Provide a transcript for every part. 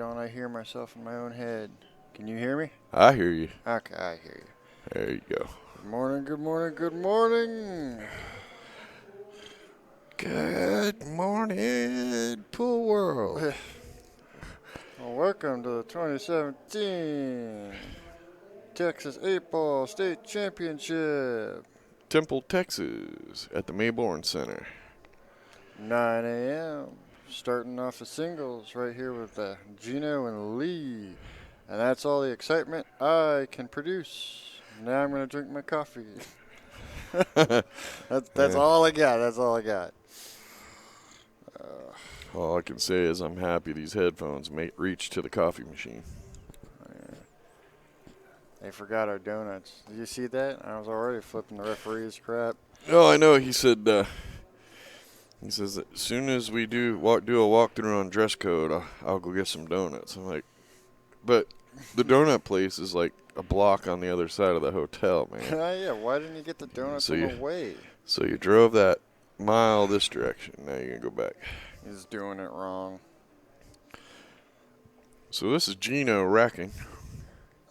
don't I hear myself in my own head? Can you hear me? I hear you. Okay, I hear you. There you go. Good morning, good morning, good morning. Good morning, pool world. Well, welcome to the 2017 Texas 8-Ball State Championship. Temple, Texas, at the Mayborn Center. 9 a.m. Starting off the singles right here with Gino and Lee. And that's all the excitement I can produce. Now I'm going to drink my coffee. That's all I got. That's all I got. All I can say is I'm happy these headphones reach to the coffee machine. They forgot our donuts. Did you see that? I was already flipping the referee's crap. Oh, I know. He said. He says that as soon as we do a walkthrough on dress code, I'll go get some donuts. I'm like, but the donut place is like a block on the other side of the hotel, man. Yeah, why didn't you get the donuts on the way? So you drove that mile this direction. Now you're going to go back. He's doing it wrong. So this is Gino racking.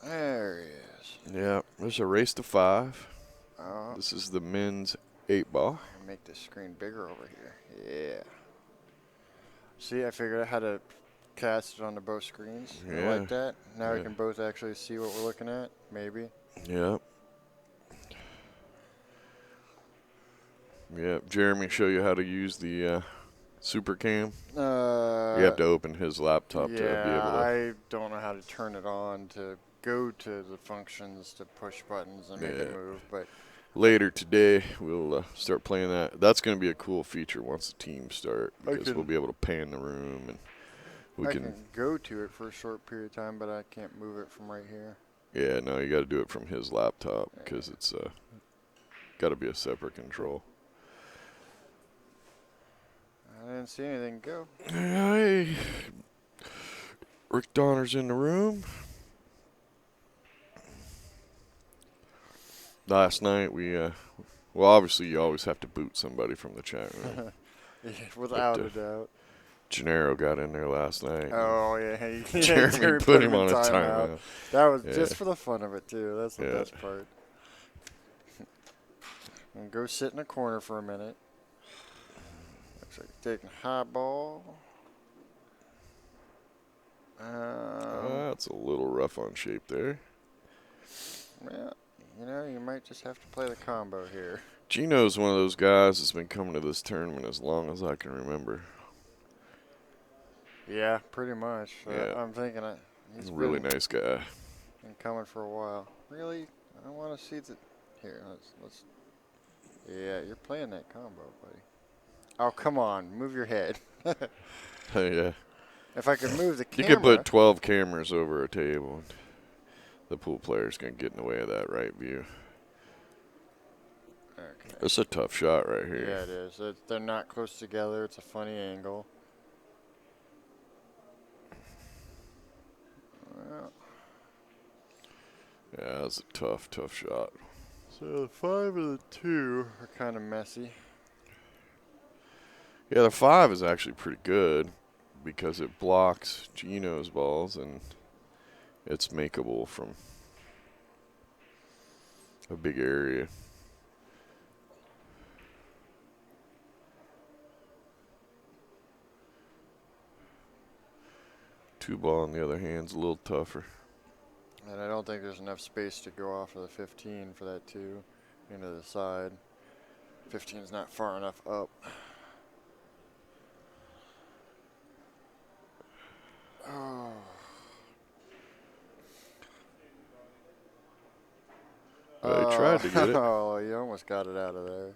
There he is. Yeah, there's a race to 5. Oh. This is the men's 8-ball. Make this screen bigger over here. Yeah. See, I figured out how to cast it onto both screens. Yeah. Like that. Now we can both actually see what we're looking at. Maybe. Yep. Yep. Jeremy show you how to use the super cam. You have to open his laptop to be able to. I don't know how to turn it on to go to the functions to push buttons and make it move, but later today we'll start playing that. That's going to be a cool feature once the teams start, because we'll be able to pan the room and I can go to it for a short period of time, but I can't move it from right here. Yeah, no, you got to do it from his laptop because it's got to be a separate control. I didn't see anything go. Hey, Rick Donner's in the room. Last night we, well, obviously you always have to boot somebody from the chat room. Yeah, without a doubt. Gennaro got in there last night. Oh, yeah. Jeremy put him on a timeout. That was just for the fun of it, too. That's the best part. And go sit in a corner for a minute. Looks like taking high ball. That's a little rough on shape there. Yeah. You know, you might just have to play the combo here. Gino's one of those guys that's been coming to this tournament as long as I can remember. Yeah, pretty much. Yeah. I'm thinking he's a really nice guy. Been coming for a while. Really? I want to see the. Here, let's. Yeah, you're playing that combo, buddy. Oh, come on, move your head. Yeah. If I could move the camera. You could put 12 cameras over a table. The pool player's going to get in the way of that right view. Okay. It's a tough shot right here. Yeah, it is. They're not close together. It's a funny angle. Well. Yeah, that's a tough shot. So the 5 and the 2 are kind of messy. Yeah, the 5 is actually pretty good because it blocks Gino's balls and it's makeable from a big area. Two ball on the other hand is a little tougher. And I don't think there's enough space to go off of the 15 for that 2 into the side. 15 is not far enough up. Oh. He tried to get it. Oh, you almost got it out of there.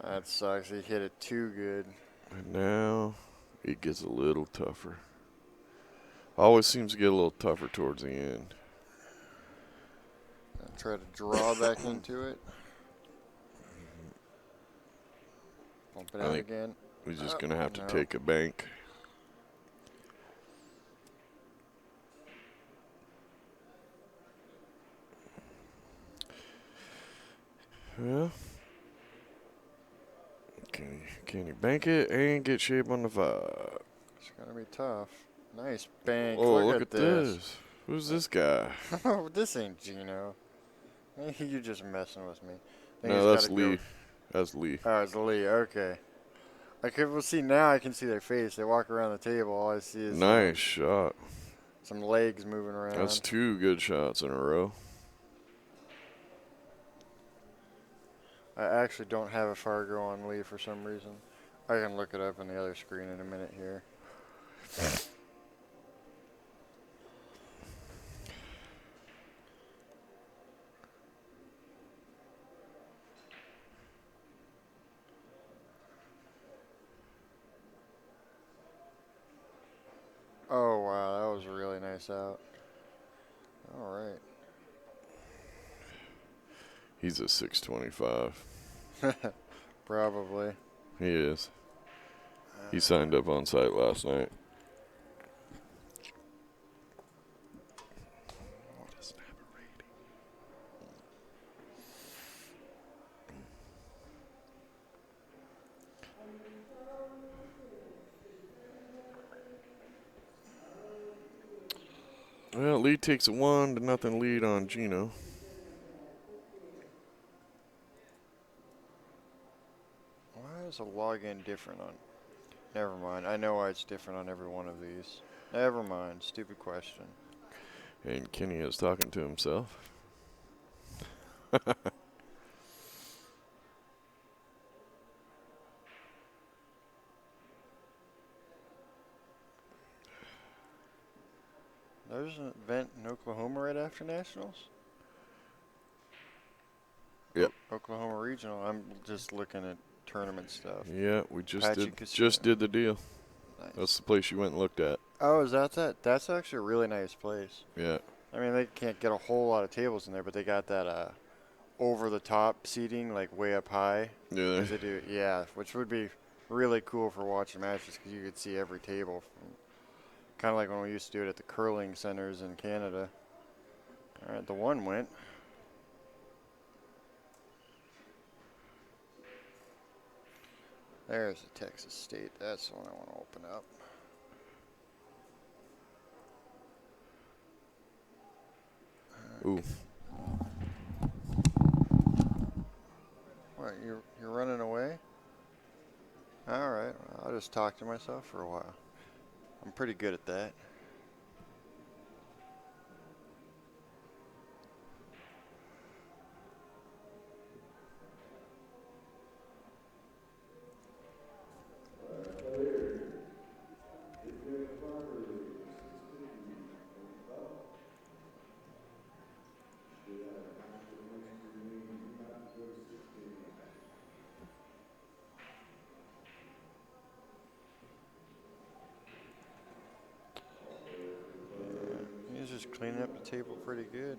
That sucks. He hit it too good. And now it gets a little tougher. Always seems to get a little tougher towards the end. I'll try to draw back into it. Pump it out again. We're just going to have to take a bank. Well, can you bank it and get shape on the 5? It's going to be tough. Nice bank. Oh, Look look at at this. this. Who's this guy? Oh, this ain't Gino. You're just messing with me. Think he's No, got that's to go. Lee. That's Lee. Oh, it's Lee. Okay. Okay, well, see, now I can see their face. They walk around the table. All I see is Nice shot. some legs moving That's around. 2 good shots in a row. I actually don't have a Fargo on Lee for some reason. I can look it up on the other screen in a minute here. Oh, wow, that was a really nice out. All right. He's a 625. Probably. He is. He signed up on site last night. Well, Lee takes a 1-0 lead on Gino. Why is the login different on? Never mind. I know why it's different on every one of these. Never mind. Stupid question. And Kenny is talking to himself. There's an event in Oklahoma right after Nationals? Yep. Oklahoma Regional. I'm just looking at tournament stuff. Yeah, we just Apache just Casino. did the deal. Nice. That's the place you went and looked at. Oh, is that? That's actually a really nice place. Yeah. I mean, they can't get a whole lot of tables in there, but they got that over-the-top seating, like way up high. Yeah. 'Cause they do, yeah, which would be really cool for watching matches because you could see every table. Kind of like when we used to do it at the curling centers in Canada. All right, the one went. There's the Texas State. That's the one I want to open up. Ooh. What, you're running away? All right, well, I'll just talk to myself for a while. I'm pretty good at that. Yeah, he's just cleaning up the table pretty good.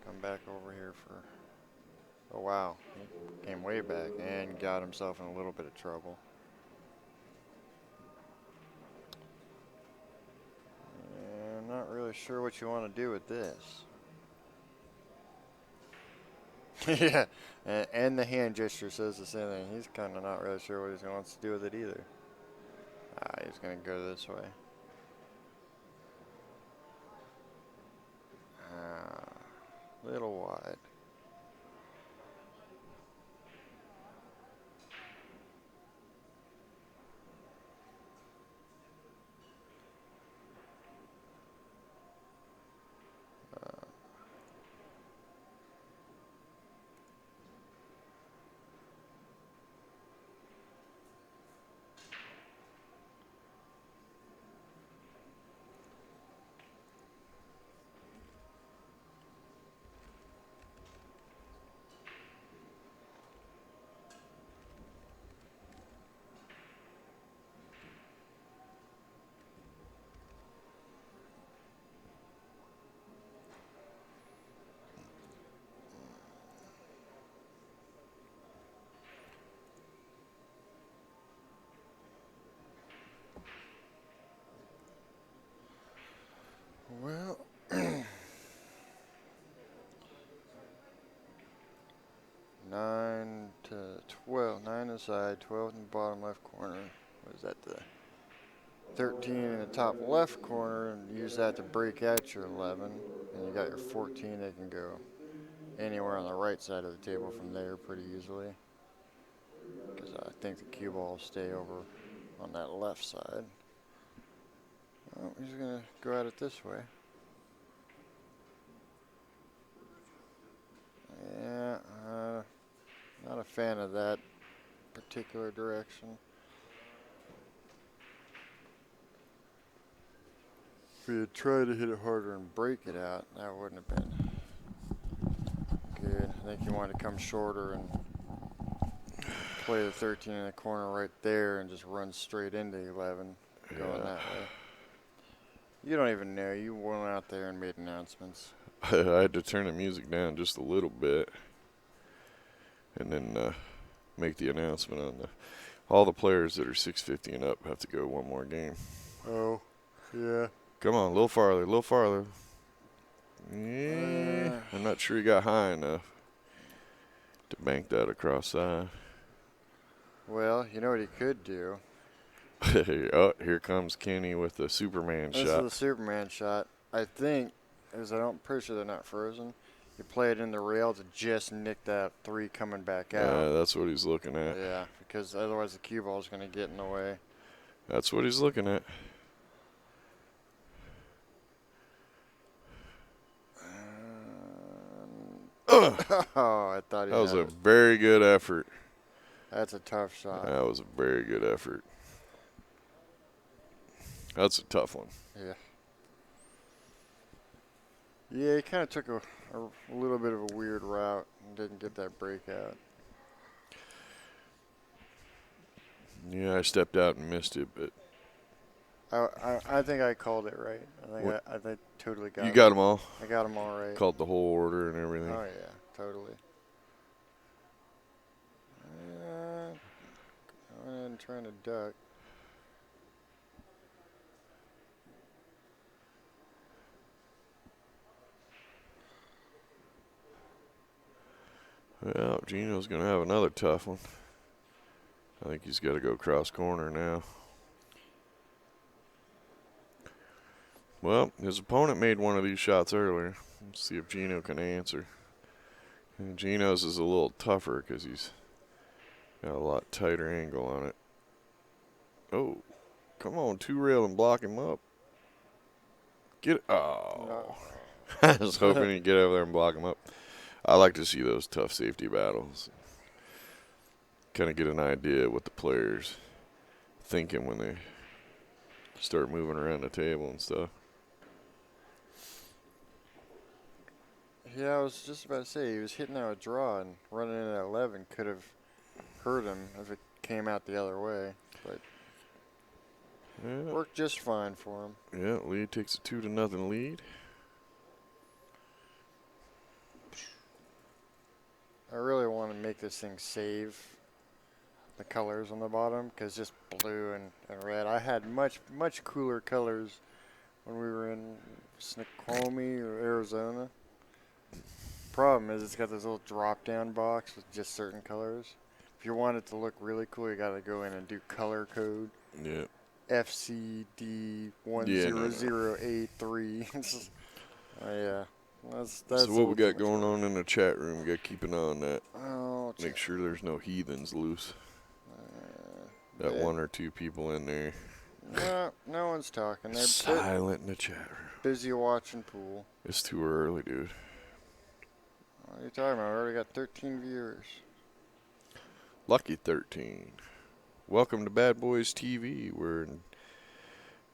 Come back over here for. Oh wow, he came way back and got himself in a little bit of trouble. Yeah, I'm not really sure what you want to do with this. Yeah, and the hand gesture says the same thing. He's kind of not really sure what he wants to do with it either. He's going to go this way. Little wide. Well, 9 to 12. 9 inside, 12 in the bottom left corner. What is that? The 13 in the top left corner and use that to break out your 11. And you got your 14 that can go anywhere on the right side of the table from there pretty easily. Because I think the cue ball will stay over on that left side. Oh, he's going to go at it this way. Yeah, not a fan of that particular direction. If he had tried to hit it harder and break it out, that wouldn't have been good. I think he wanted to come shorter and play the 13 in the corner right there and just run straight into 11 going that way. You don't even know. You went out there and made announcements. I had to turn the music down just a little bit and then make the announcement on all the players that are 650 and up have to go one more game. Oh, yeah. Come on, a little farther, a little farther. Yeah, I'm not sure he got high enough to bank that across side. Well, you know what he could do? Oh, here comes Kenny with the Superman This shot. is the Superman shot. I think, as I'm pretty sure they're not frozen, you play it in the rail to just nick that 3 coming back out. Yeah, that's what he's looking at. Yeah, because otherwise the cue ball is going to get in the way. That's what he's looking at. Oh, I thought he That was had a it. very good effort. That's a tough shot. That was a very good effort. That's a tough one. Yeah. Yeah, he kind of took a little bit of a weird route and didn't get that breakout. Yeah, I stepped out and missed it, but I think I called it right. I think totally got it. you got them all. I got them all right. Called the whole order and everything. Oh, yeah, totally. Going in and trying to duck. Well, Gino's going to have another tough one. I think he's got to go cross corner now. Well, his opponent made one of these shots earlier. Let's see if Gino can answer. And Gino's is a little tougher because he's got a lot tighter angle on it. Oh, come on, 2-rail and block him up. Get it. Oh. I was hoping he'd get over there and block him up. I like to see those tough safety battles. Kind of get an idea of what the players thinking when they start moving around the table and stuff. Yeah, I was just about to say, he was hitting out a draw and running in at 11 could have hurt him if it came out the other way. But Yeah. worked just fine for him. Yeah, Lee takes a 2-0 lead. I really want to make this thing save the colors on the bottom because just blue and red. I had much cooler colors when we were in Snoqualmie or Arizona. Problem is it's got this little drop down box with just certain colors. If you want it to look really cool, you got to go in and do color code. Yeah. FCD10083. Oh yeah. That's So what we got going on in the chat room? We got to keep an eye on that. Oh, Make sure there's no heathens loose. yeah. One or two people in there. No one's talking. They're Silent in the chat room. busy watching pool. It's too early, dude. What are you talking about? We already got 13 viewers. Lucky 13. Welcome to BadBoys TV. We're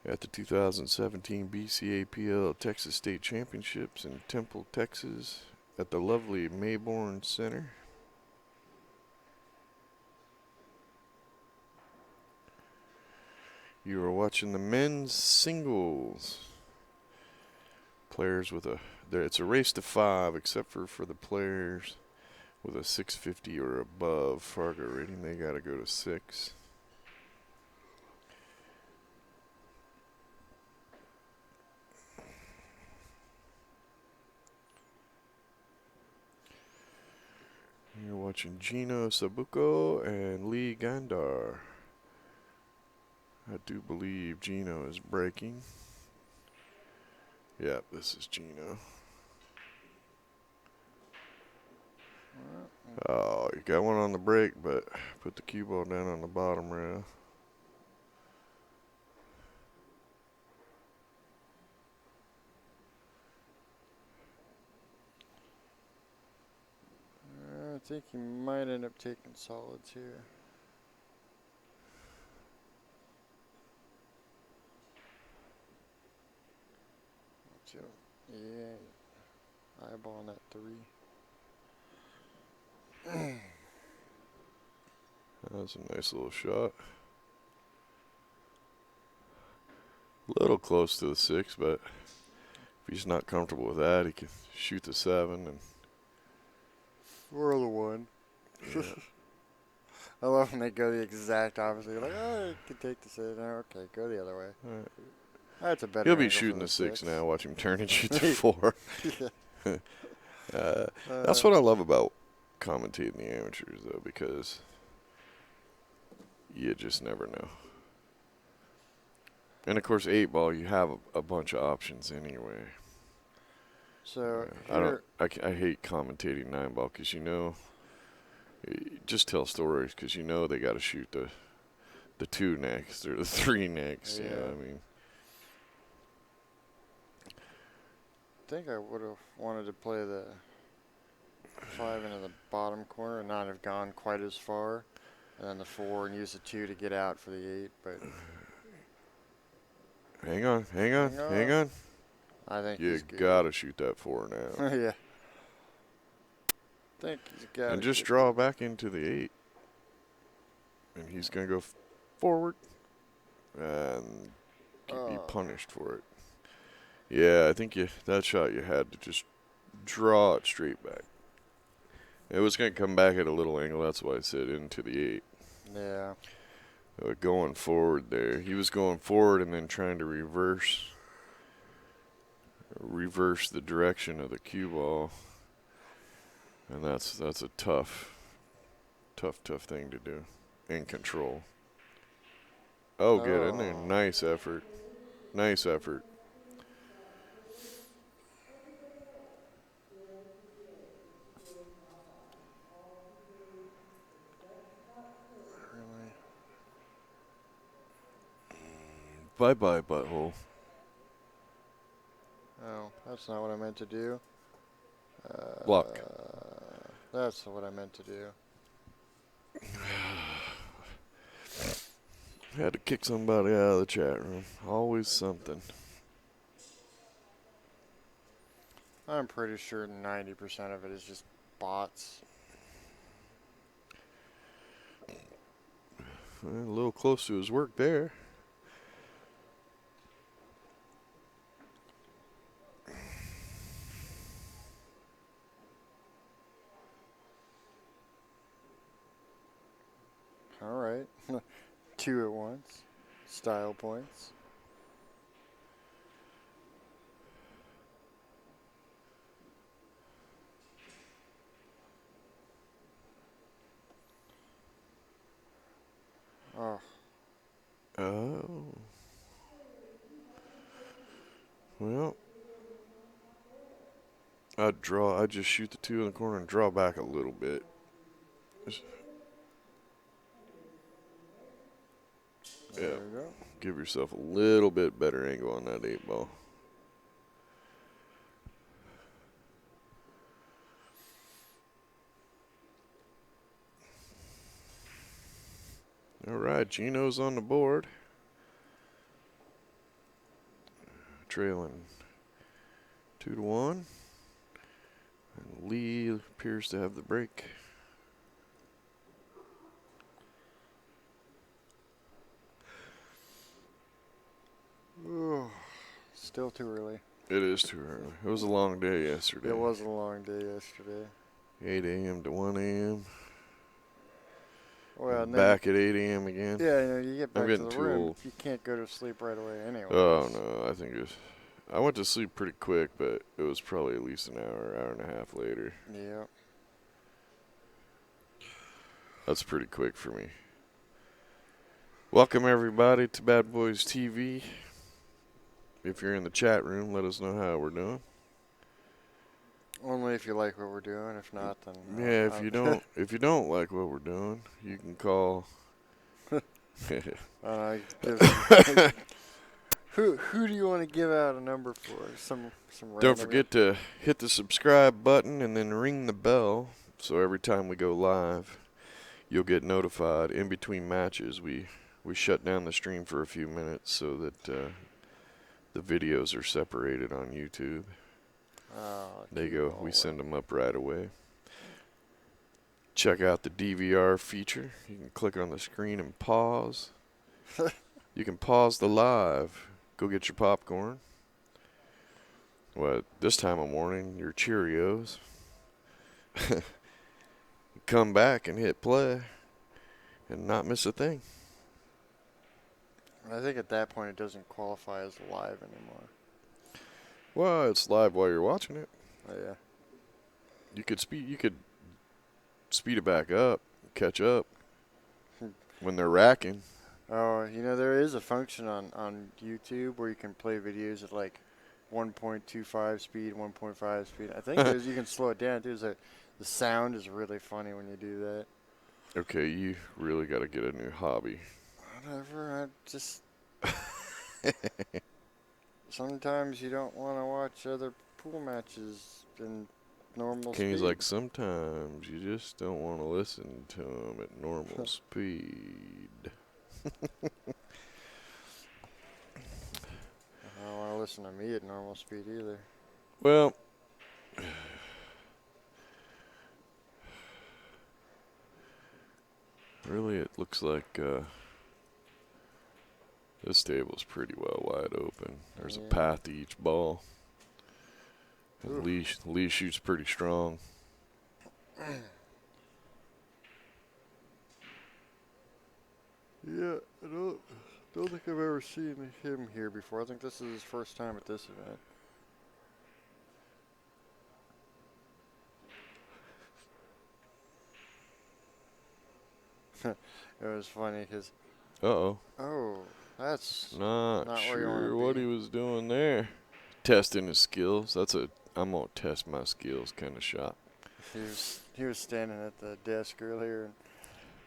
at the 2017 BCAPL Texas State Championships in Temple, Texas, at the lovely Mayborn Center. You are watching the men's singles. Players with it's a race to 5, except for the players with a 650 or above Fargo rating. They got to go to 6. You're watching Gino, Sabucco, and Lee Gandar. I do believe Gino is breaking. Yep, this is Gino. Oh, you got one on the break, but put the cue ball down on the bottom rail. I think he might end up taking solids here. Yeah, eyeballing that 3. That's a nice little shot. A little close to the 6, but if he's not comfortable with that, he can shoot the 7. And Or the 1. yeah. I love when they go the exact opposite. You're like, oh, you can take the 6. Oh, okay, go the other way. That's a better He'll be angle shooting for the 6 now. Watch him turn and shoot the 4. Yeah. That's what I love about commentating the amateurs, though, because you just never know. And of course, 8-ball, you have a bunch of options anyway. So Yeah, here, I hate commentating 9-ball because you just tell stories because they got to shoot the 2 next or the 3 next. Yeah. You know what I mean? I think I would have wanted to play the 5 into the bottom corner and not have gone quite as far, and then the 4 and use the 2 to get out for the 8. But Hang on. I think You he's good. gotta shoot that 4 now. Yeah. I think he's got. And just draw back into the 8. And he's gonna go forward and be punished for it. Yeah, I think that shot you had to just draw it straight back. It was going to come back at a little angle. That's why I said into the 8. Yeah. Going forward there. He was going forward and then trying to reverse the direction of the cue ball. And that's a tough thing to do. In control. Oh, get in there. Nice effort. Nice effort. Really? Bye-bye, butthole. Oh, that's not what I meant to do. Luck. That's what I meant to do. Had to kick somebody out of the chat room. Always something. I'm pretty sure 90% of it is just bots. A little close to his work there. All right. 2 at once. Style points. Oh. Oh. Well. I'd just shoot the 2 in the corner and draw back a little bit. There you go. Give yourself a little bit better angle on that 8-ball. All right, Gino's on the board. Trailing 2-1. And Lee appears to have the break. Ooh, still too early. It is too early. It was a long day yesterday. It was a long day yesterday. 8 a.m. to 1 a.m. Well, back at 8 a.m. again. Yeah, you get back to the room. Old. You can't go to sleep right away anyway. Oh, no. I think I went to sleep pretty quick, but it was probably at least an hour and a half later. Yeah. That's pretty quick for me. Welcome everybody to BadBoys TV. If you're in the chat room, let us know how we're doing. Only if you like what we're doing. If not, then Yeah, if you don't like what we're doing, you can call. who do you want to give out a number for? Some Don't random. forget to hit the subscribe button and then ring the bell, so every time we go live, you'll get notified. In between matches, we shut down the stream for a few minutes so that the videos are separated on YouTube. There you go. We send them up right away. Check out the DVR feature. You can click on the screen and pause. You can pause the live. Go get your popcorn. Well, this time of morning, your Cheerios. Come back and hit play and not miss a thing. I think at that point it doesn't qualify as live anymore. Well, it's live while you're watching it. Oh yeah. You could speed it back up, catch up when they're racking. Oh, there is a function on YouTube where you can play videos at like 1.25 speed, 1.5 speed. I think you can slow it down too. The sound is really funny when you do that. Okay, you really got to get a new hobby. Whatever. I just sometimes you don't want to watch other pool matches in normal speed. Kenny's like, sometimes you just don't want to listen to them at normal speed. I don't want to listen to me at normal speed either. Well, really, it looks like this table's pretty well wide open. There's a path to each ball. And Lee shoots pretty strong. Yeah, I don't think I've ever seen him here before. I think this is his first time at this event. It was funny because. Uh-oh. Oh, that's not sure where you what he was doing there. Testing his skills. I'm gonna test my skills kind of shot. He was standing at the desk earlier,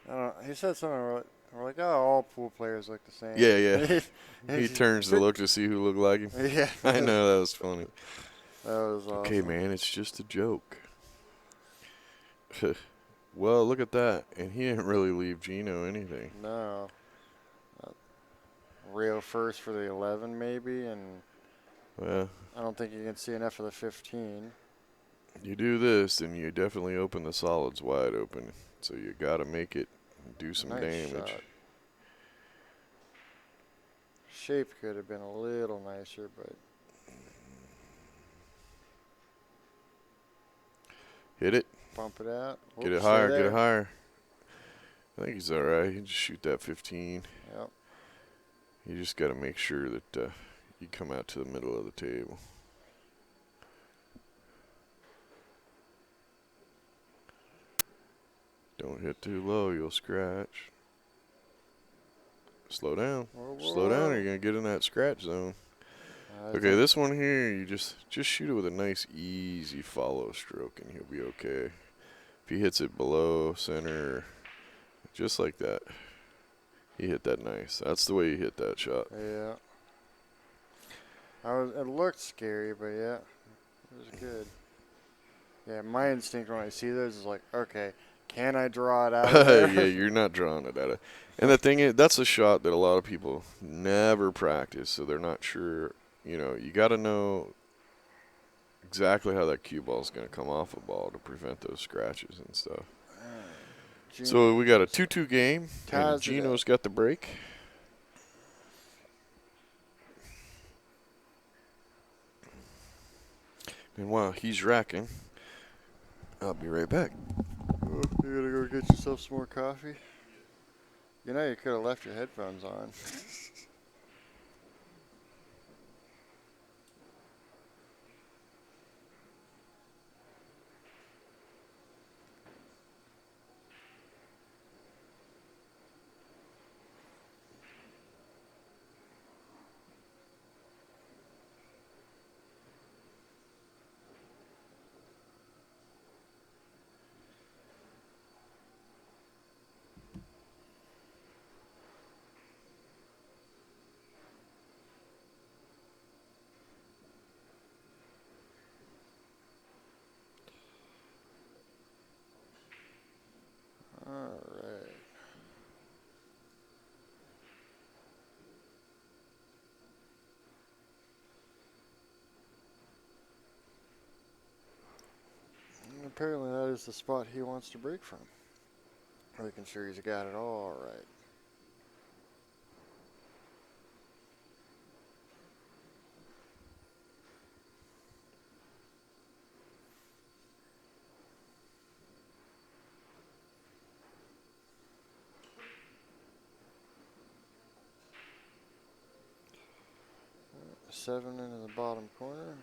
and I don't know, he said something. We're like, oh, all pool players look the same. Yeah. He turns to look to see who looked like him. Yeah. I know, that was funny. That was awesome. Okay, man, it's just a joke. Well, look at that. And he didn't really leave Gino anything. No. Real first for the 11 maybe, and well, I don't think you can see enough of the 15. You do this, and you definitely open the solids wide open. So you got to make it do some damage. Shot. Shape could have been a little nicer, but hit it. Bump it out. Get it higher. Get it higher. I think he's all right. He just shoot that 15. Yep. You just got to make sure that you come out to the middle of the table. Don't hit too low. You'll scratch. Slow down. Whoa. Slow down or you're going to get in that scratch zone. Okay, this one here, you just shoot it with a nice, easy follow stroke, and he'll be okay. If he hits it below center, just like that, he hit that nice. That's the way you hit that shot. Yeah. It looked scary, but yeah, it was good. Yeah, my instinct when I see those is like, okay, can I draw it out of there? Yeah, you're not drawing it out of. And the thing is, that's a shot that a lot of people never practice, so they're not sure. You got to know exactly how that cue ball is going to come off a ball to prevent those scratches and stuff. So we got a 2-2 game, and Gino's got the break. And while he's racking, I'll be right back. You gotta go get yourself some more coffee? You could have left your headphones on. apparently that is the spot he wants to break from. Making sure he's got it all right. Seven into the bottom corner.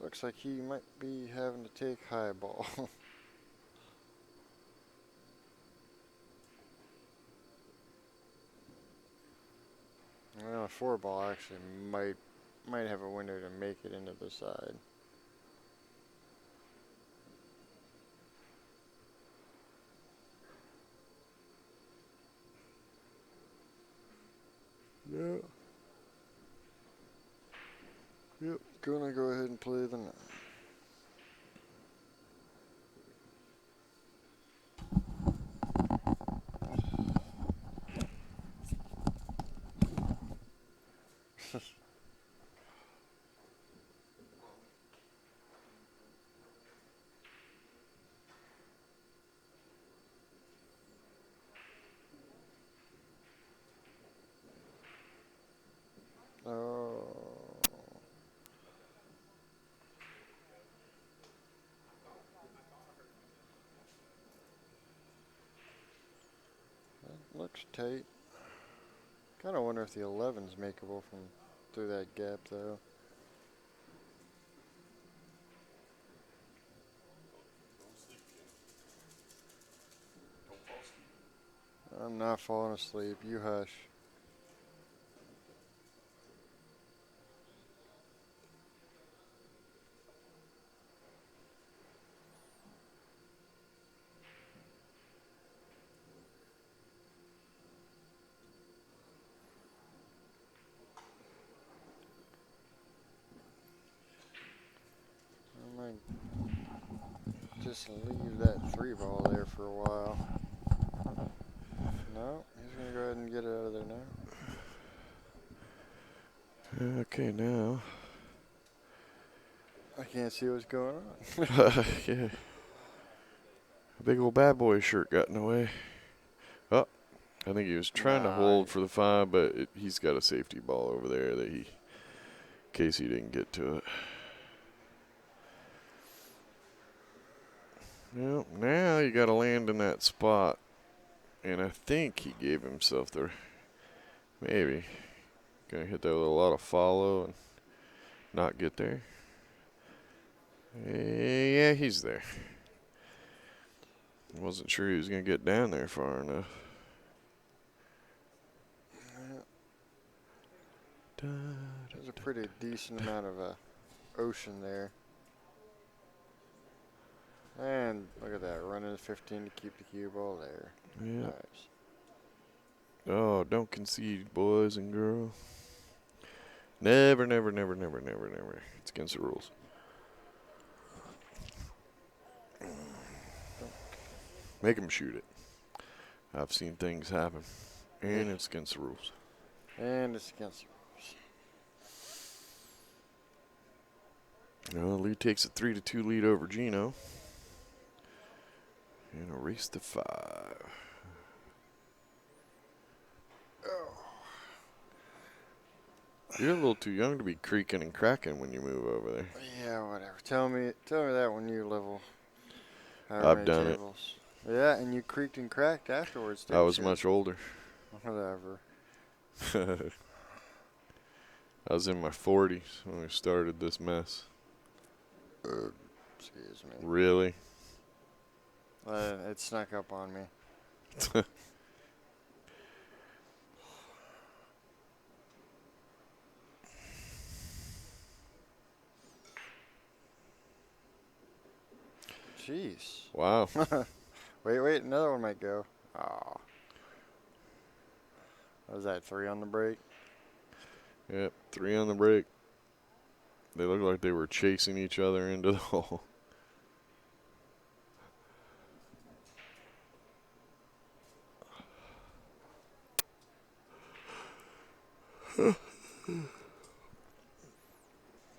Looks like he might be having to take high ball. Well, a four ball actually might have a window to make it into the side. Yeah. Yep, gonna go ahead and play the 9. Oh. That looks tight. Kind of wonder if the 11's makeable from through that gap, though. I'm not falling asleep. You hush. I might just leave that 3 ball there for a while. No, he's gonna go ahead and get it out of there now. Okay, now. I can't see what's going on. Yeah. A big old bad boy shirt got in the way. Oh, I think he was trying to hold for the 5, but he's got a safety ball over there that in case he didn't get to it. Well, now you got to land in that spot. And I think he gave himself maybe. Gonna hit that with a lot of follow and not get there. Yeah, he's there. Wasn't sure he was gonna get down there far enough. There's a pretty decent amount of ocean there. And look at that, running 15 to keep the cue ball there. Yeah. Nice. Oh, don't concede, boys and girls. Never. It's against the rules. Make him shoot it. I've seen things happen. And it's against the rules. And it's against the rules. Well, Lee takes a 3-2 lead over Gino. And a race to 5. Oh. You're a little too young to be creaking and cracking when you move over there. Yeah, whatever. Tell me that when you level. I've done tables. Yeah, and you creaked and cracked afterwards. I was much older. Whatever. I was in my 40s when we started this mess. Excuse me. Really? It snuck up on me. Jeez. Wow. Wait, another one might go. Oh. What was that, 3 on the break? Yep, 3 on the break. They looked like they were chasing each other into the hole.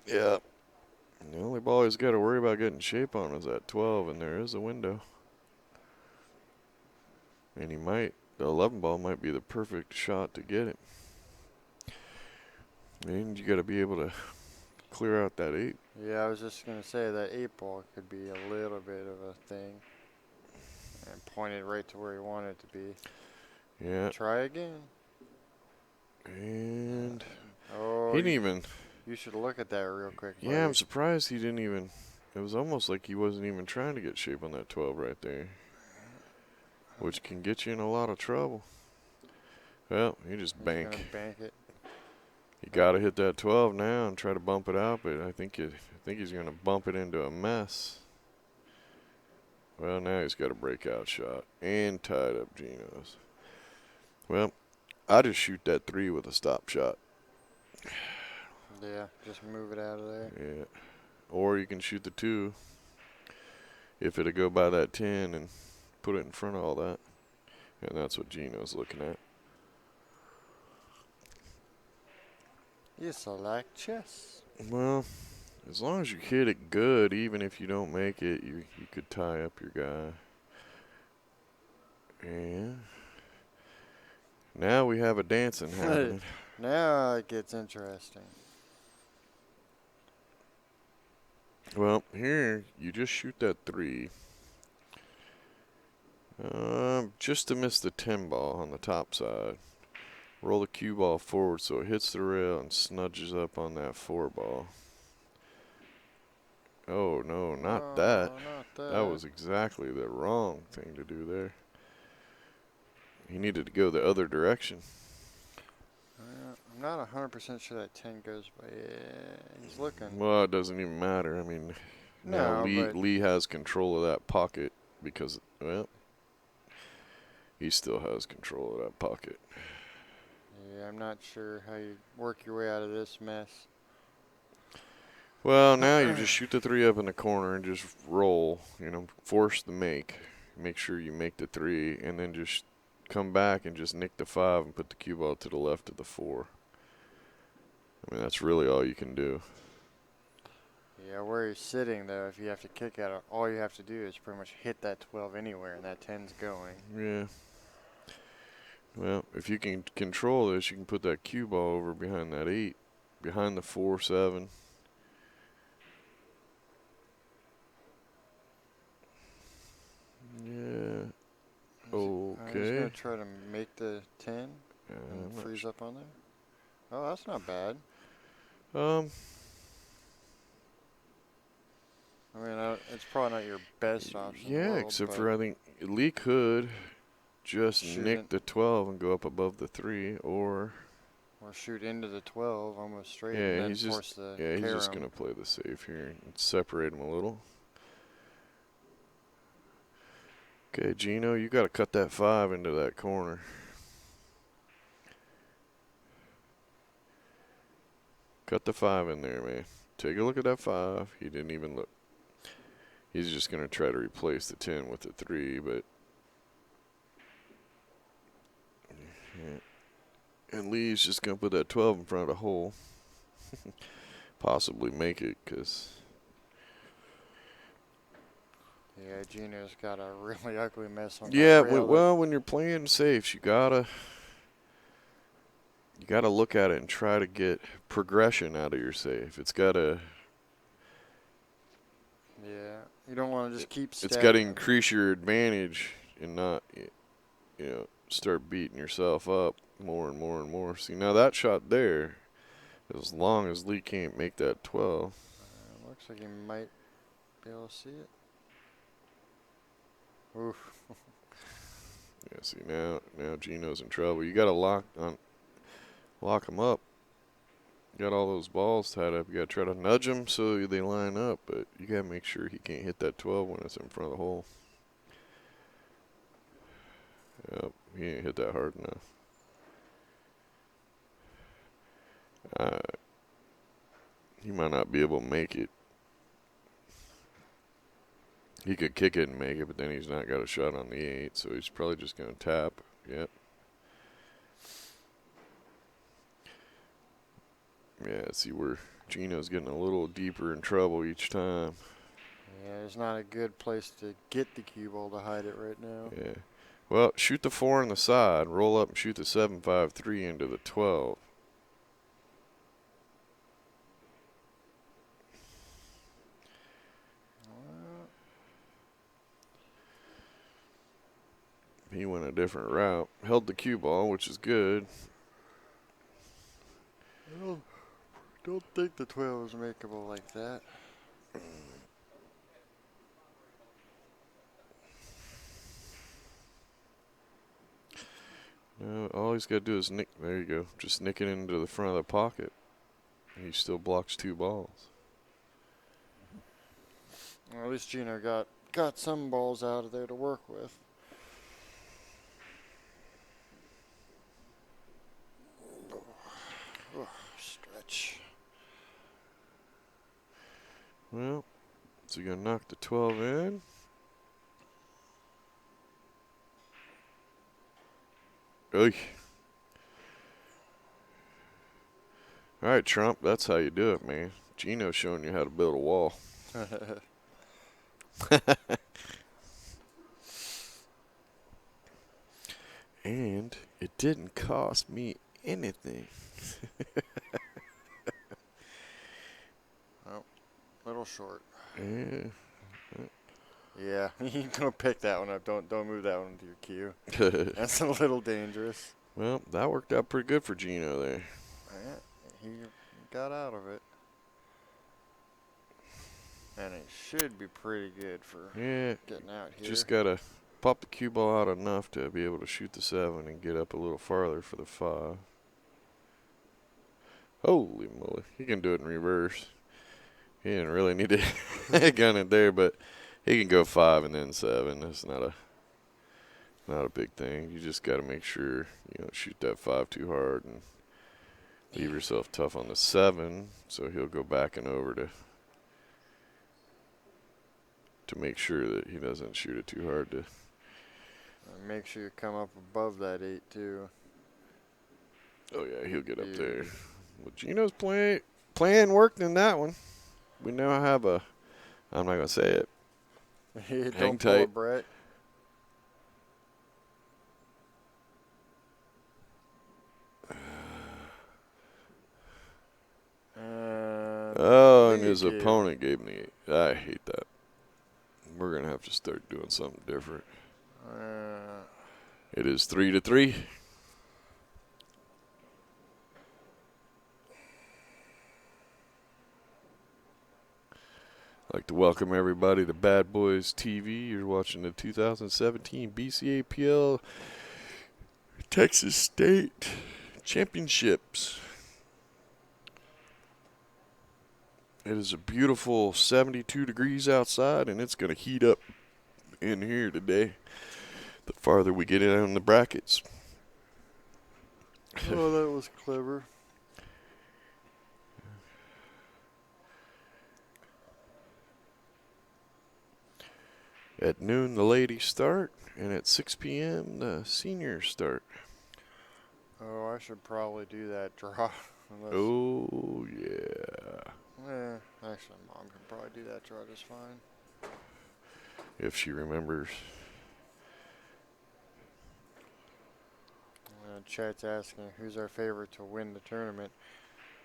Yeah. Well, they ball he's got to worry about getting shape on is that 12, and there is a window. And the 11 ball might be the perfect shot to get it. And you got to be able to clear out that 8. Yeah, I was just going to say that 8 ball could be a little bit of a thing. And point it right to where you want it to be. Yeah. Try again. And Oh, he didn't even. You should look at that real quick. Yeah, buddy. I'm surprised he didn't even. It was almost like he wasn't even trying to get shape on that 12 right there, which can get you in a lot of trouble. Well, he just He's bank. gonna bank it. You got to hit that 12 now and try to bump it out, but I think he's going to bump it into a mess. Well, now he's got a breakout shot and tied up Gino's. Well, I just shoot that 3 with a stop shot. Yeah, just move it out of there. Yeah. Or you can shoot the 2 if it'll go by that 10 and put it in front of all that. And that's what Gino's looking at. You select chess. Well, as long as you hit it good, even if you don't make it, you could tie up your guy. And now we have a dancing happening. Now it gets interesting. Well, here you just shoot that 3. Just to miss the 10 ball on the top side. Roll the cue ball forward so it hits the rail and snudges up on that 4 ball. Oh, no, not that. Not that. That was exactly the wrong thing to do there. He needed to go the other direction. I'm not 100% sure that 10 goes by. Yeah, he's looking. Well, it doesn't even matter. I mean, now Lee has control of that pocket because, well, he still has control of that pocket. Yeah, I'm not sure how you work your way out of this mess. Well, now you just shoot the 3 up in the corner and just roll. Force the make. Make sure you make the 3, and then just come back and just nick the 5 and put the cue ball to the left of the 4. I mean, that's really all you can do. Yeah, where he's sitting, though, if you have to kick at it, all you have to do is pretty much hit that 12 anywhere, and that 10's going. Yeah. Well, if you can control this, you can put that cue ball over behind that 8, behind the 4, 7. Yeah. Okay. He's going to try to make the 10 Yeah, and freeze up on there. Oh, that's not bad. I mean, it's probably not your best option. Yeah, except for I think Lee could just nick the 12 and go up above the 3, or shoot into the 12 almost straight. Yeah, and then he's force just the he's just carom. gonna play the safe here and separate him a little. Okay, Gino, you got to cut that 5 into that corner. Cut the 5 in there, man. Take a look at that 5. He didn't even look. He's just going to try to replace the 10 with the 3, but. Yeah. And Lee's just going to put that 12 in front of the hole. Possibly make it, because. Yeah, Gino's got a really ugly mess on Yeah, that rail. well, when you're playing safes, you gotta look at it and try to get progression out of your safe. It's gotta. Yeah, you don't want to just keep. It's got to increase your advantage and not, start beating yourself up more and more and more. See, now that shot there, as long as Lee can't make that 12. Looks like he might be able to see it. Oof. Yeah, see, now Gino's in trouble. You got to lock him up. You got all those balls tied up. You got to try to nudge them so they line up, but you got to make sure he can't hit that 12 when it's in front of the hole. Yep, he ain't hit that hard enough. He might not be able to make it. He could kick it and make it, but then he's not got a shot on the 8, so he's probably just going to tap. Yep. Yeah, see where Gino's getting a little deeper in trouble each time. Yeah, it's not a good place to get the cue ball to hide it right now. Yeah. Well, shoot the 4 on the side, roll up and shoot the 7-5-3 into the 12. He went a different route. Held the cue ball, which is good. I don't think the 12 is makeable like that. No, all he's got to do is nick. There you go. Just nick it into the front of the pocket. He still blocks 2 balls. Well, at least Gino got some balls out of there to work with. Oh, stretch. Well, so you're going to knock the 12 in. Oy. All right, Trump, that's how you do it, man. Gino's showing you how to build a wall. And it didn't cost me anything. Oh, little short. Yeah. Yeah, you can go pick that one up. Don't move that one into your queue. That's a little dangerous. Well, that worked out pretty good for Gino there. Yeah, he got out of it. And it should be pretty good for getting out here. Just got to pop the cue ball out enough to be able to shoot the 7 and get up a little farther for the 5. Holy moly. He can do it in reverse. He didn't really need to gun it there, but he can go 5 and then 7. That's not a big thing. You just got to make sure you don't shoot that 5 too hard and leave yourself tough on the 7, so he'll go back and over to make sure that he doesn't shoot it too hard. To make sure you come up above that 8 too. Oh yeah, he'll get up there. Well, Gino's plan worked in that one. We now have a, I'm not gonna say it. Don't pull a Brett. And his opponent gave me. I hate that. We're gonna have to start doing something different. It is 3-3. I'd like to welcome everybody to BadBoys TV. You're watching the 2017 BCAPL Texas State Championships. It is a beautiful 72 degrees outside, and it's going to heat up in here today the farther we get in the brackets. Oh, that was clever. At noon, the ladies start, and at 6 p.m., the seniors start. Oh, I should probably do that draw. Oh, yeah. Actually, Mom can probably do that draw just fine. If she remembers. Chat's asking who's our favorite to win the tournament.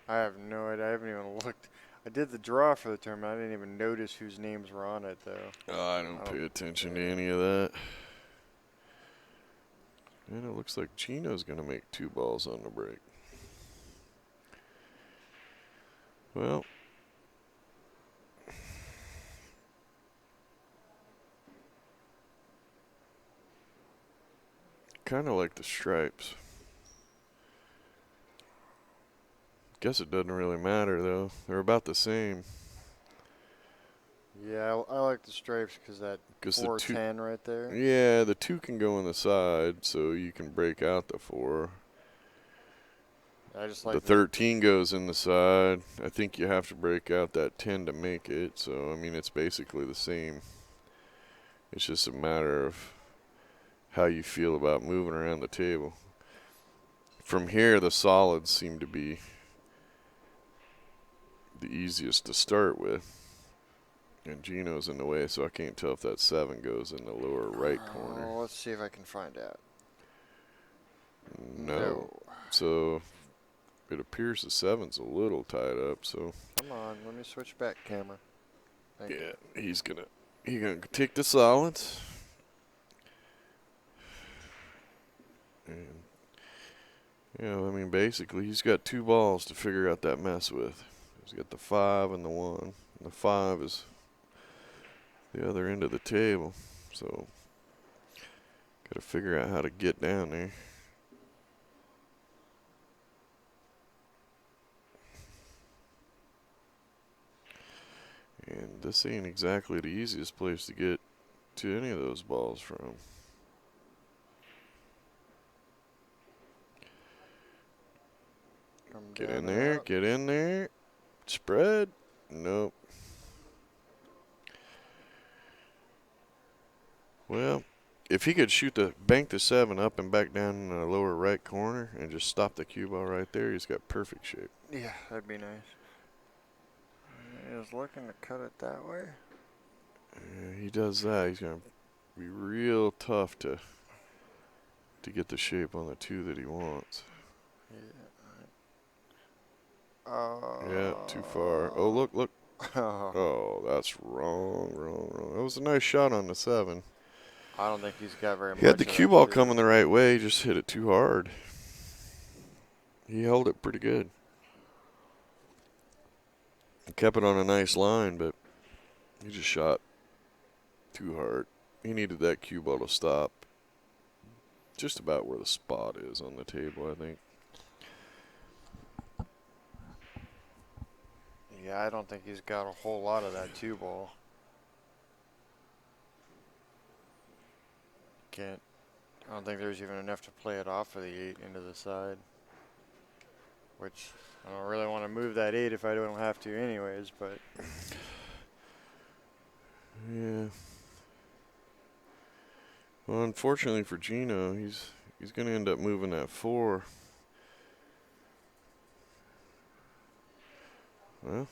I have no idea. I haven't even looked. I did the draw for the tournament. I didn't even notice whose names were on it, though. Oh, I don't pay attention to any of that. And it looks like Gino's going to make 2 balls on the break. Well, kind of like the stripes. Guess it doesn't really matter, though. They're about the same. Yeah, I like the stripes because that 410 right there. Yeah, the 2 can go on the side, so you can break out the 4. I just like the 13 goes in the side. I think you have to break out that 10 to make it. So, I mean, it's basically the same. It's just a matter of how you feel about moving around the table. From here, the solids seem to be the easiest to start with. And Gino's in the way, so I can't tell if that 7 goes in the lower right corner. Let's see if I can find out. No. So it appears the 7's a little tied up, so. Come on, let me switch back camera. Thank you. He's gonna take the solids. And I mean, basically, he's got 2 balls to figure out that mess with. He's got the 5 and the 1. And the 5 is the other end of the table, so got to figure out how to get down there. And this ain't exactly the easiest place to get to any of those balls from. Get in there, get in there. Spread. Nope. Well, if he could bank the 7 up and back down in the lower right corner and just stop the cue ball right there, he's got perfect shape. Yeah, that'd be nice. He was looking to cut it that way. Yeah, he does that. He's going to be real tough to get the shape on the 2 that he wants. Yeah, too far. Oh, look. Oh, that's wrong. That was a nice shot on the 7. I don't think he's got very much. He had the cue ball coming the right way, he just hit it too hard. He held it pretty good. He kept it on a nice line, but he just shot too hard. He needed that cue ball to stop just about where the spot is on the table, I think. Yeah, I don't think he's got a whole lot of that 2 ball. I don't think there's even enough to play it off of the 8 into the side. Which, I don't really want to move that 8 if I don't have to anyways, but. Yeah. Well, unfortunately for Gino, he's going to end up moving that 4. Well,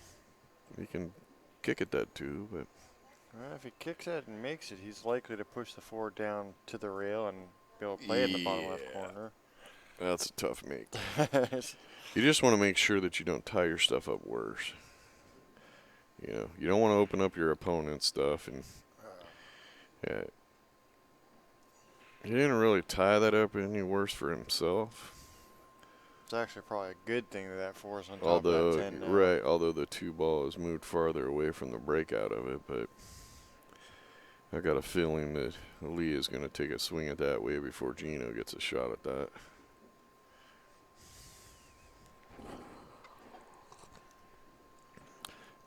he can kick at that 2, but. Well, if he kicks it and makes it, he's likely to push the 4 down to the rail and be able to play in the bottom left corner. That's a tough make. You just want to make sure that you don't tie your stuff up worse. You don't want to open up your opponent's stuff. And yeah, he didn't really tie that up any worse for himself. It's actually probably a good thing that 4 is on top of that 10 now. Right, although the 2 ball has moved farther away from the breakout of it, but I got a feeling that Lee is going to take a swing at that way before Gino gets a shot at that.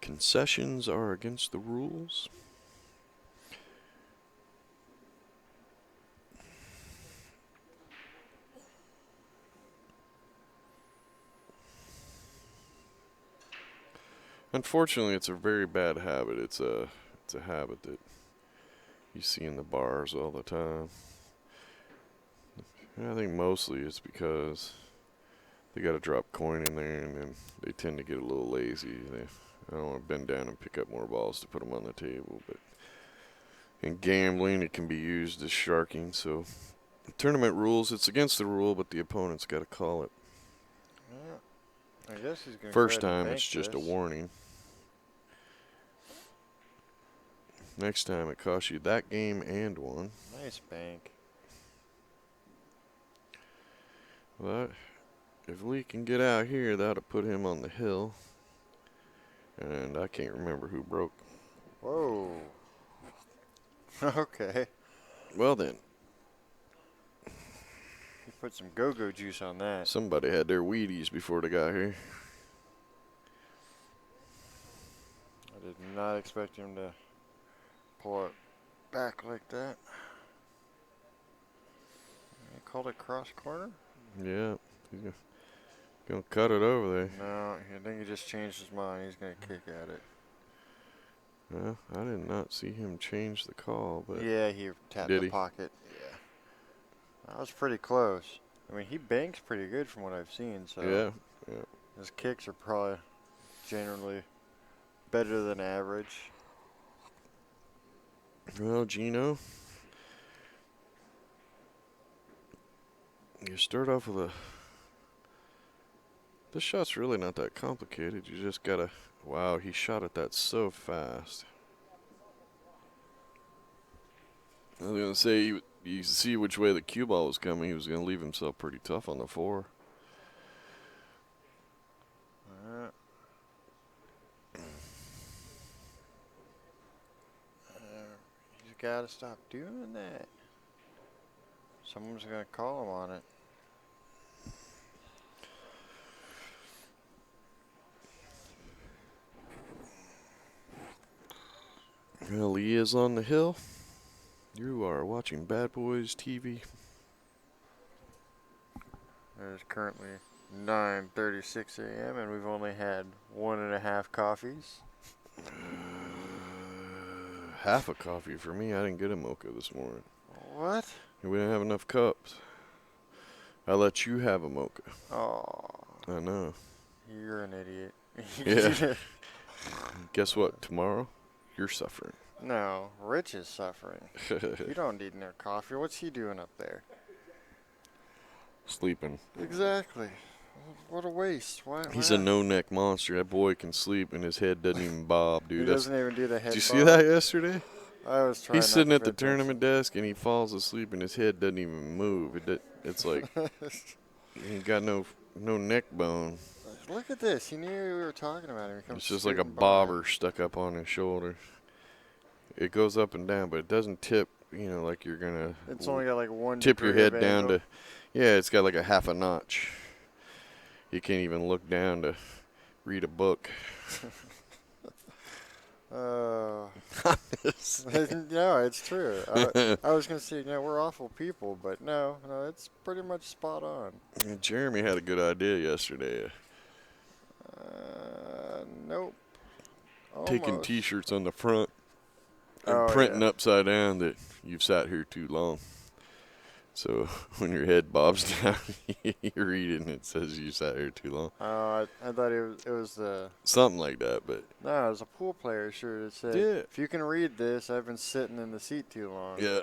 Concessions are against the rules. Unfortunately, it's a very bad habit. It's a habit that you see in the bars all the time. And I think mostly it's because they got to drop coin in there, and then they tend to get a little lazy. I don't want to bend down and pick up more balls to put them on the table. But in gambling, it can be used as sharking. So tournament rules, it's against the rule, but the opponent's got to call it. Yeah. I guess he's going to First time, it's just a warning. Next time, it costs you that game and one. Nice bank. But if Lee can get out here, that'll put him on the hill. And I can't remember who broke. Whoa. Okay. Well then. You put some go-go juice on that. Somebody had their Wheaties before they got here. I did not expect him to pull it back like that. They called it cross corner? Yeah. He's going to cut it over there. No, I think he just changed his mind. He's going to kick at it. Well, I did not see him change the call, but yeah, he tapped the pocket. Yeah. That was pretty close. I mean, he banks pretty good from what I've seen, so yeah. his kicks are probably generally better than average. Well, Gino, you start off with a. This shot's really not that complicated. You just gotta. Wow, he shot at that so fast. I was gonna say you see which way the cue ball was coming. He was gonna leave himself pretty tough on the 4. You gotta stop doing that. Someone's gonna call him on it. Well, he is on the hill. You are watching Bad Boys TV. There's currently 9:36 a.m. and we've only had 1.5 coffees. Half a coffee for me. I didn't get a mocha this morning. What? We didn't have enough cups. I let you have a mocha. Oh, I know. you're an idiot. Yeah. Guess what? Tomorrow, you're suffering. No, Rich is suffering. You don't need no coffee. What's he doing up there? Sleeping. Exactly. What a waste. He's a no-neck monster. That boy can sleep and his head doesn't even bob, dude. He doesn't even do the head Did you bob. see that yesterday? I was trying. He's sitting at the not to pay tournament desk and he falls asleep and his head doesn't even move. It's like he got no neck bone. Look at this. He knew we were talking about him. He comes It's just like a scooting by. bobber stuck up on his shoulder. It goes up and down, but it doesn't tip, like you're going to It's only got like one tip your degree head of down angle. to, yeah, it's got like a half a notch. You can't even look down to read a book. No, it's true. I was going to say, we're awful people, but no, it's pretty much spot on. Jeremy had a good idea yesterday. Nope. Taking Almost. T-shirts on the front and printing upside down that you've sat here too long. So when your head bobs down, you read it and it says you sat here too long. I thought it was the... Something like that, but... No, it was a pool player shirt. It said, if you can read this, I've been sitting in the seat too long. Yeah.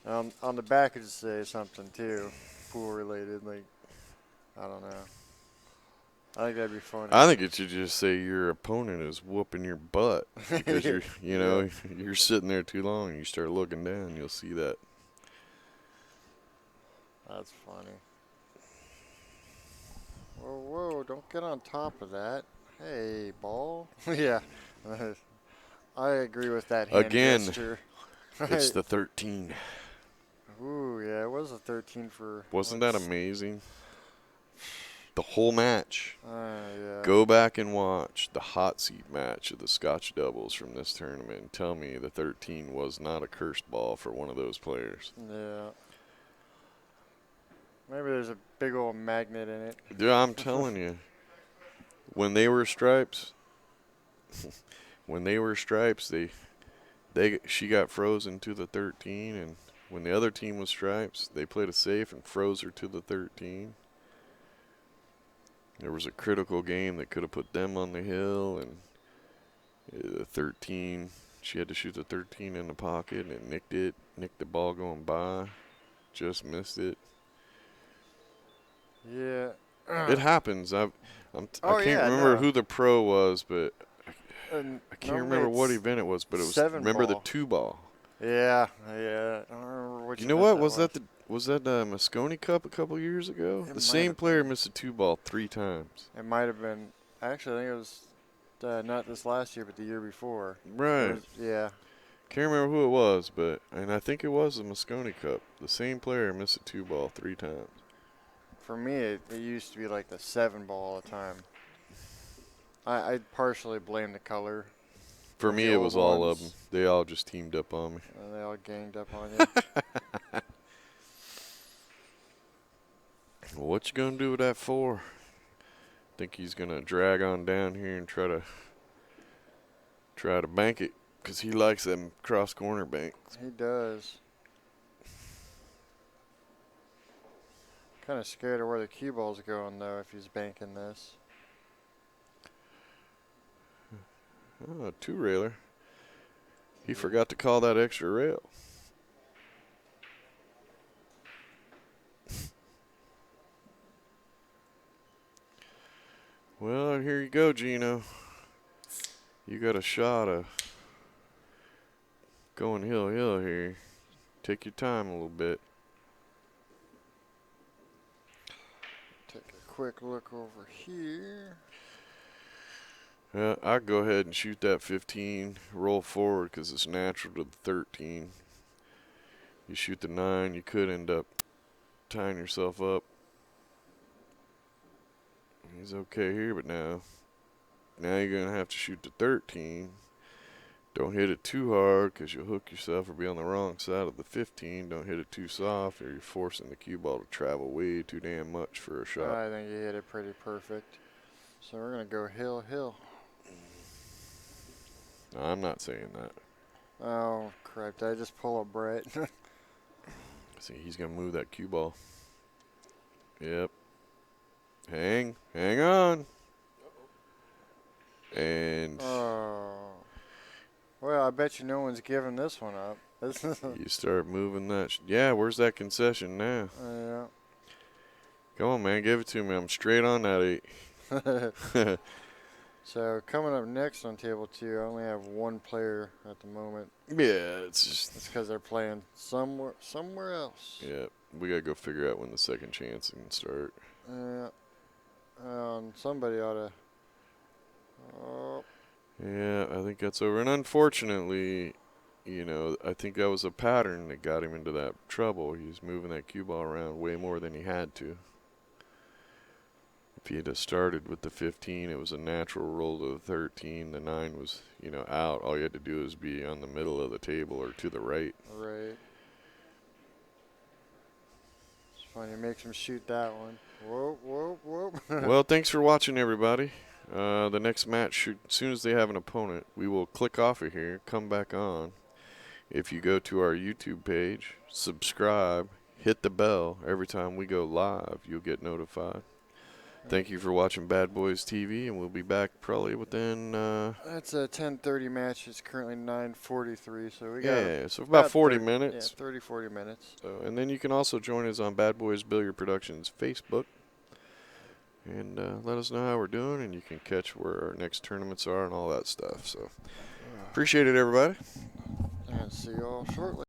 On the back it would say something too, pool related, like, I don't know. I think that'd be funny. I think it should just say your opponent is whooping your butt because you're sitting there too long and you start looking down, you'll see that. That's funny. Whoa, don't get on top of that. Hey, ball. Yeah. I agree with that hand gesture. It's the 13. Ooh, yeah, it was a 13 for... Wasn't that amazing? The whole match. Yeah. Go back and watch the hot seat match of the Scotch doubles from this tournament and tell me the 13 was not a curse ball for one of those players. Yeah. Maybe there's a big old magnet in it. Dude, I'm telling you, when they were stripes, she got frozen to the 13, and when the other team was stripes, they played it safe and froze her to the 13. There was a critical game that could have put them on the hill, and the 13, she had to shoot the 13 in the pocket, and it nicked the ball going by, just missed it. Yeah. It happens. I can't remember who the pro was, but I can't remember what event it was, but it was the 2-ball. Yeah. I don't remember which. You know what? Was that the Moscone Cup a couple years ago? The same player missed a 2-ball 3 times. It might have been. Actually, I think it was not this last year, but the year before. Right. Yeah. Can't remember who it was, and I think it was the Moscone Cup. The same player missed a 2-ball 3 times. For me, it used to be like the 7-ball all the time. I partially blame the color. For me, it was all of them. They all just teamed up on me. They all ganged up on you. Well, what you gonna do with that 4? Think he's gonna drag on down here and try to bank it, 'cause he likes them cross corner banks. He does. Kind of scared of where the cue ball's going though if he's banking this. Oh, a 2-railer. He forgot to call that extra rail. Well, here you go, Gino. You got a shot of going hill here. Take your time a little bit. Take a quick look over here. I'd go ahead and shoot that 15, roll forward because it's natural to the 13. You shoot the 9, you could end up tying yourself up. He's okay here, but now you're going to have to shoot the 13. Don't hit it too hard because you'll hook yourself or be on the wrong side of the 15. Don't hit it too soft or you're forcing the cue ball to travel way too damn much for a shot. I think you hit it pretty perfect. So we're going to go hill. No, I'm not saying that. Oh, crap. Did I just pull a Brett? See, he's going to move that cue ball. Yep. Hang on. And well, I bet you no one's giving this one up. you start moving that. Yeah, where's that concession now? Yeah. Come on, man, give it to me. I'm straight on that 8. So coming up next on table 2, I only have one player at the moment. Yeah, it's just. It's because they're playing somewhere else. Yeah, we gotta go figure out when the second chance can start. Yeah. Somebody ought to. Oh. Yeah, I think that's over. And unfortunately, I think that was a pattern that got him into that trouble. He was moving that cue ball around way more than he had to. If he had started with the 15, it was a natural roll to the 13. The 9 was, out. All you had to do was be on the middle of the table or to the right. Right. It's funny. It makes him shoot that one. Whoa. Well, thanks for watching, everybody. The next match, as soon as they have an opponent, we will click off of here, come back on. If you go to our YouTube page, subscribe, hit the bell. Every time we go live, you'll get notified. Thank you for watching Bad Boys TV, and we'll be back probably within. That's a 10:30 match. It's currently 9:43, so we got. Yeah, so about 40 30, minutes. Yeah, 30, 40 minutes. So, and then you can also join us on Bad Boys Billiard Productions Facebook, and let us know how we're doing, and you can catch where our next tournaments are and all that stuff. So, appreciate it, everybody. And see you all shortly.